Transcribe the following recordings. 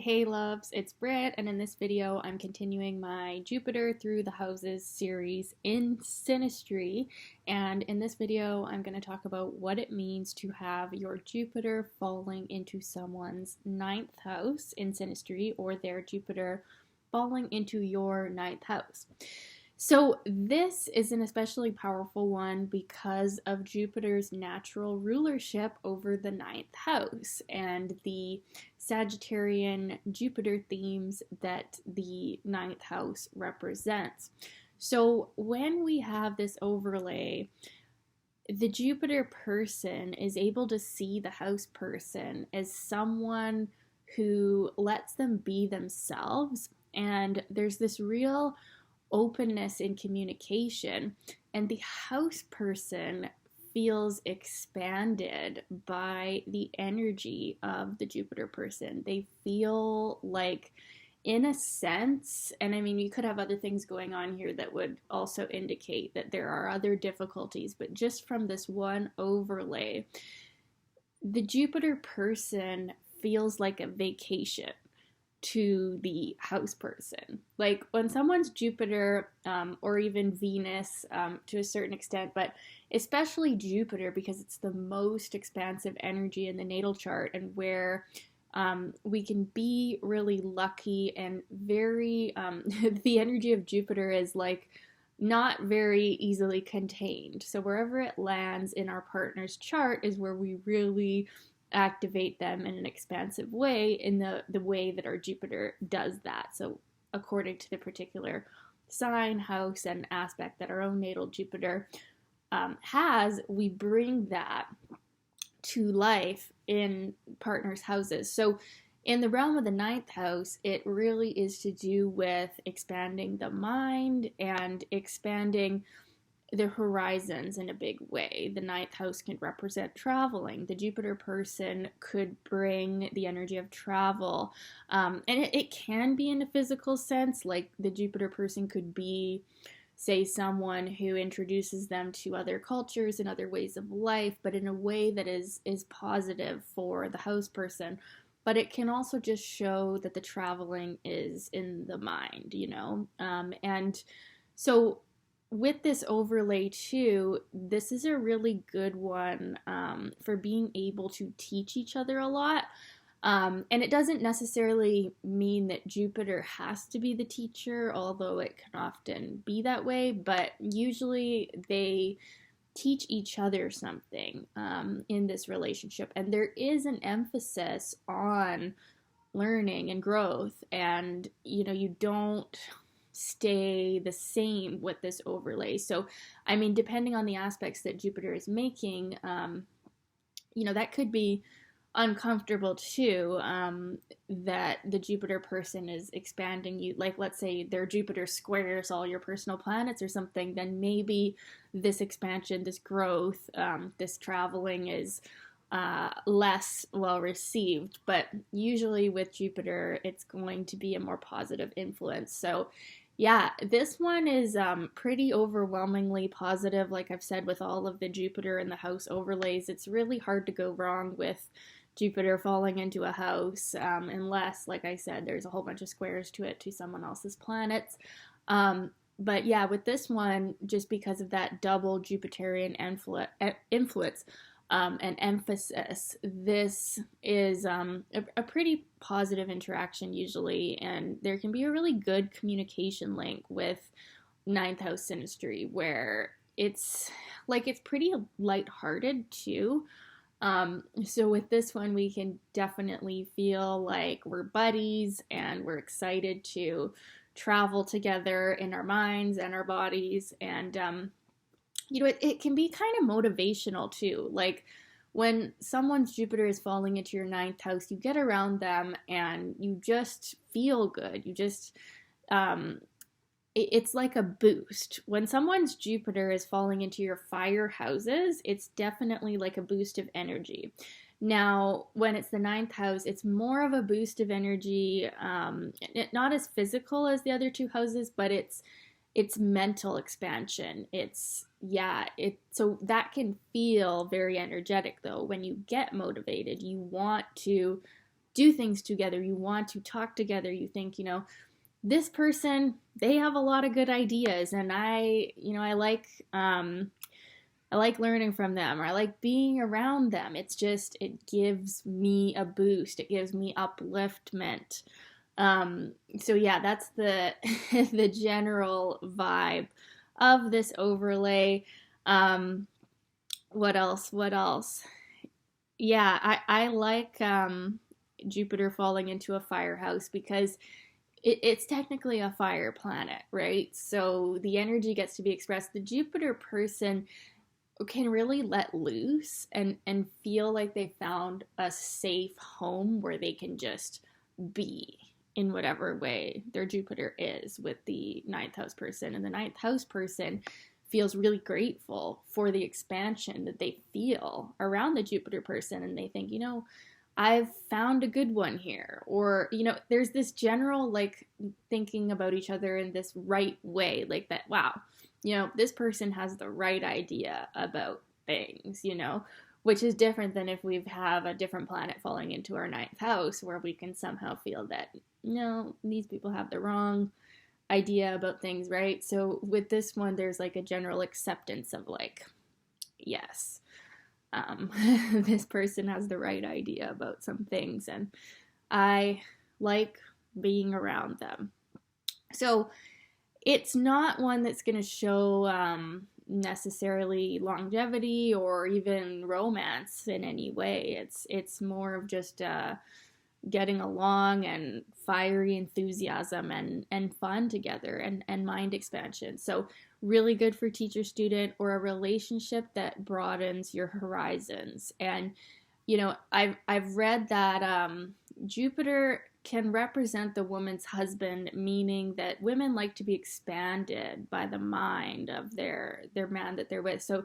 Hey loves, it's Britt, and in this video I'm continuing my Jupiter through the houses series in Synastry. And in this video I'm going to talk about what it means to have your Jupiter falling into someone's ninth house in Synastry, or their Jupiter falling into your ninth house. So this is an especially powerful one because of Jupiter's natural rulership over the ninth house and the Sagittarian Jupiter themes that the ninth house represents. So when we have this overlay, the Jupiter person is able to see the house person as someone who lets them be themselves, and there's this real openness in communication, and the house person feels expanded by the energy of the Jupiter person. They feel like, in a sense, and I mean, you could have other things going on here that would also indicate that there are other difficulties, but just from this one overlay, the Jupiter person feels like a vacation to the house person. Like when someone's Jupiter, or even Venus, to a certain extent, but especially Jupiter because it's the most expansive energy in the natal chart, and where we can be really lucky and very, the energy of Jupiter is like not very easily contained. So wherever it lands in our partner's chart is where we really activate them in an expansive way, in the way that our Jupiter does that. So according to the particular sign, house, and aspect that our own natal Jupiter has, we bring that to life in partners' houses. So in the realm of the ninth house, it really is to do with expanding the mind and expanding the horizons in a big way. The ninth house can represent traveling. The Jupiter person could bring the energy of travel. And it can be in a physical sense, like the Jupiter person could be, say, someone who introduces them to other cultures and other ways of life, but in a way that is positive for the house person. But it can also just show that the traveling is in the mind, and so with this overlay too, this is a really good one for being able to teach each other a lot. And it doesn't necessarily mean that Jupiter has to be the teacher, although it can often be that way, but usually they teach each other something in this relationship. And there is an emphasis on learning and growth, and you don't stay the same with this overlay. So, I mean, depending on the aspects that Jupiter is making, that could be uncomfortable too, that the Jupiter person is expanding you. Like, let's say their Jupiter squares all your personal planets or something, then maybe this expansion, this growth, this traveling is less well received. But usually with Jupiter, it's going to be a more positive influence. So yeah, this one is pretty overwhelmingly positive. Like I've said, with all of the Jupiter and the house overlays, it's really hard to go wrong with Jupiter falling into a house, unless, like I said, there's a whole bunch of squares to it to someone else's planets. But yeah, with this one, just because of that double Jupiterian influence, and emphasis, this is a pretty positive interaction usually, and there can be a really good communication link with ninth house synastry, where it's pretty lighthearted too. So with this one, we can definitely feel like we're buddies and we're excited to travel together in our minds and our bodies, and it can be kind of motivational too. Like when someone's Jupiter is falling into your ninth house, you get around them and you just feel good. You just, it's like a boost. When someone's Jupiter is falling into your fire houses, it's definitely like a boost of energy. Now, when it's the ninth house, it's more of a boost of energy, not as physical as the other two houses, but it's mental expansion. So that can feel very energetic though. When you get motivated, you want to do things together. You want to talk together. You think, this person, they have a lot of good ideas, and I like learning from them, or I like being around them. It gives me a boost. It gives me upliftment. So yeah, that's the the general vibe of this overlay. What else? Yeah, I like Jupiter falling into a fire house because it's technically a fire planet, right? So the energy gets to be expressed. The Jupiter person can really let loose and feel like they found a safe home where they can just be in whatever way their Jupiter is with the ninth house person. And the ninth house person feels really grateful for the expansion that they feel around the Jupiter person. And they think, I've found a good one here. Or, there's this general like thinking about each other in this right way, like that, wow, this person has the right idea about things, which is different than if we have a different planet falling into our ninth house where we can somehow feel that, no, these people have the wrong idea about things, right? So with this one, there's like a general acceptance of like, yes, this person has the right idea about some things, and I like being around them. So it's not one that's going to show necessarily longevity or even romance in any way. It's more of just getting along and fiery enthusiasm and fun together and mind expansion. So really good for teacher-student or a relationship that broadens your horizons. And I've read that Jupiter can represent the woman's husband, meaning that women like to be expanded by the mind of their man that they're with. So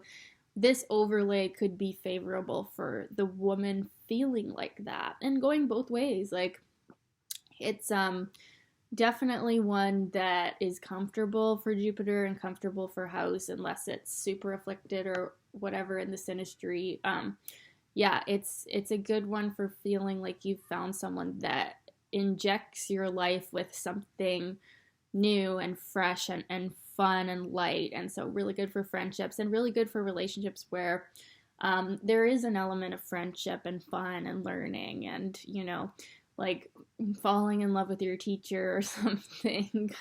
this overlay could be favorable for the woman feeling like that, and going both ways. Like, it's definitely one that is comfortable for Jupiter and comfortable for house, unless it's super afflicted or whatever in the synastry. Yeah, it's a good one for feeling like you've found someone that injects your life with something new and fresh and fun and light. And so really good for friendships, and really good for relationships where there is an element of friendship and fun and learning, and like falling in love with your teacher or something.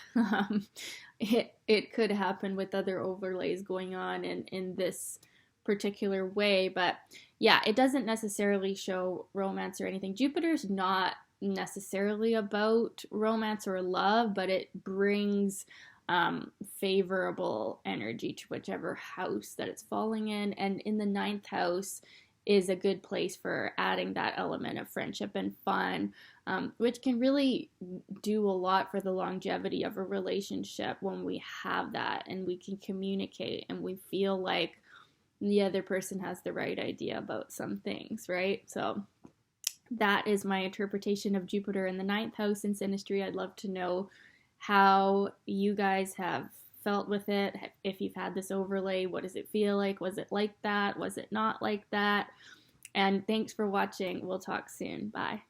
It could happen with other overlays going on in this particular way. But yeah, it doesn't necessarily show romance or anything. Jupiter's not necessarily about romance or love, but it brings favorable energy to whichever house that it's falling in. And in the ninth house is a good place for adding that element of friendship and fun, which can really do a lot for the longevity of a relationship when we have that and we can communicate and we feel like the other person has the right idea about some things, right? So that is my interpretation of Jupiter in the ninth house in Synastry. I'd love to know how you guys have felt with it. If you've had this overlay, what does it feel like? Was it like that? Was it not like that? And thanks for watching. We'll talk soon. Bye.